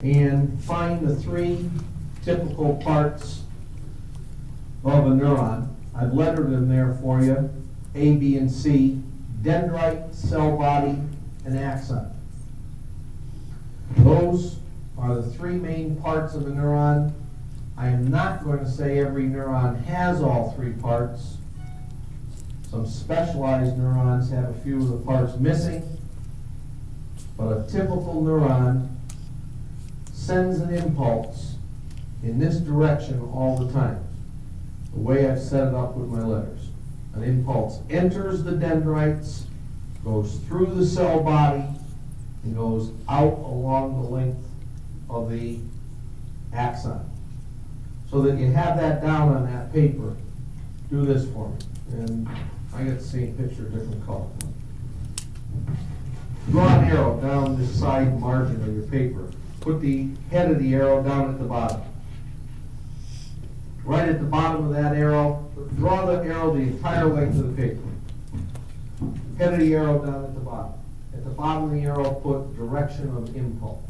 and find the three typical parts of a neuron. I've lettered them there for you, A, B, and C: dendrite, cell body, and axon. Those are the three main parts of a neuron. I am not going to say every neuron has all three parts. Some specialized neurons have a few of the parts missing, but a typical neuron sends an impulse in this direction all the time, the way I've set it up with my letters. An impulse enters the dendrites, goes through the cell body, and goes out along the length of the axon. So that you have that down on that paper, do this for me. And I get the same picture, different color. Draw an arrow down the side margin of your paper. Put the head of the arrow down at the bottom. Right at the bottom of that arrow, draw the arrow the entire length of the paper. Head of the arrow down at the bottom. At the bottom of the arrow, put direction of impulse.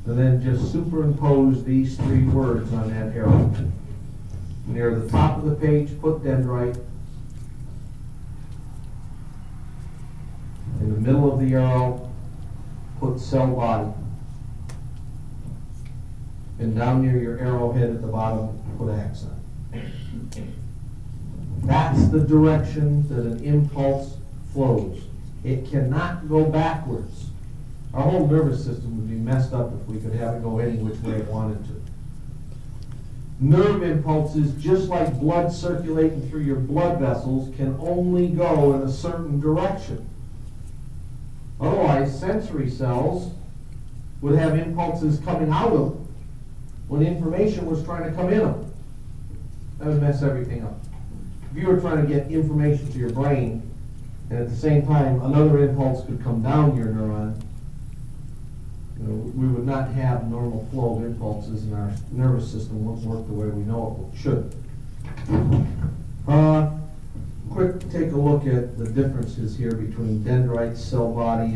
And then just superimpose these three words on that arrow. Near the top of the page, put dendrite. In the middle of the arrow, put cell body. And down near your arrowhead at the bottom, put axon. That's the direction that an impulse flows. It cannot go backwards. Our whole nervous system would be messed up if we could have it go any which way it wanted to. Nerve impulses, just like blood circulating through your blood vessels, can only go in a certain direction. Otherwise, sensory cells would have impulses coming out of them when information was trying to come in them. That would mess everything up. If you were trying to get information to your brain, and at the same time another impulse could come down your neuron, we would not have normal flow of impulses, and our nervous system wouldn't work the way we know it should. Quick, take a look at the differences here between dendrite, cell body,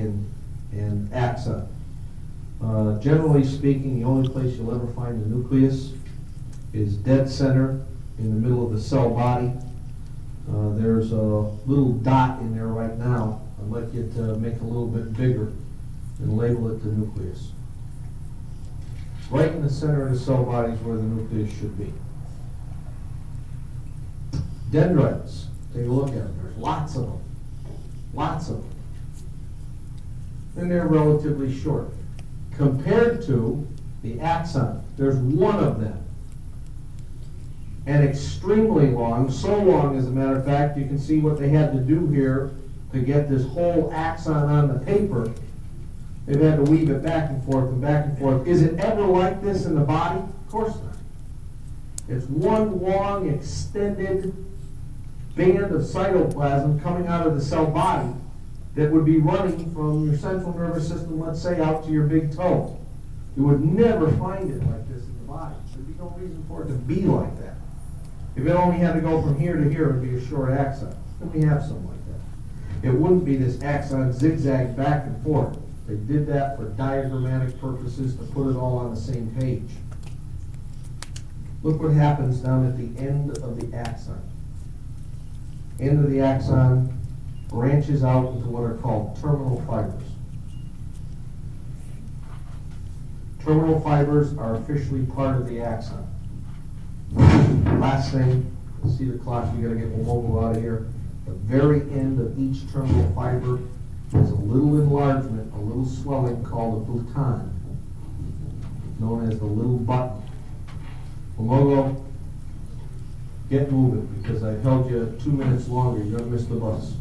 and axon. Generally speaking, the only place you'll ever find the nucleus is dead center in the middle of the cell body. There's a little dot in there right now. I'd like you to make it a little bit bigger and label it the nucleus. Right in the center of the cell body is where the nucleus should be. Dendrites, take a look at them. There's lots of them. Lots of them. And they're relatively short. Compared to the axon, there's one of them. And extremely long, so long as a matter of fact, you can see what they had to do here to get this whole axon on the paper. They've had to weave it back and forth and back and forth. Is it ever like this in the body? Of course not. It's one long, extended band of cytoplasm coming out of the cell body that would be running from your central nervous system, let's say, out to your big toe. You would never find it like this in the body. There'd be no reason for it to be like that. If it only had to go from here to here, it would be a short axon. Then we have something like that. It wouldn't be this axon zigzag back and forth. They did that for diagrammatic purposes to put it all on the same page. Look what happens down at the end of the axon. End of the axon branches out into what are called terminal fibers. Terminal fibers are officially part of the axon. Last thing, see the clock, we gotta get the logo out of here. The very end of each terminal fiber is a little enlargement, a little swelling called a bouton, known as the little button. Logo, get moving, because I've held you 2 minutes longer. You're gonna miss the bus.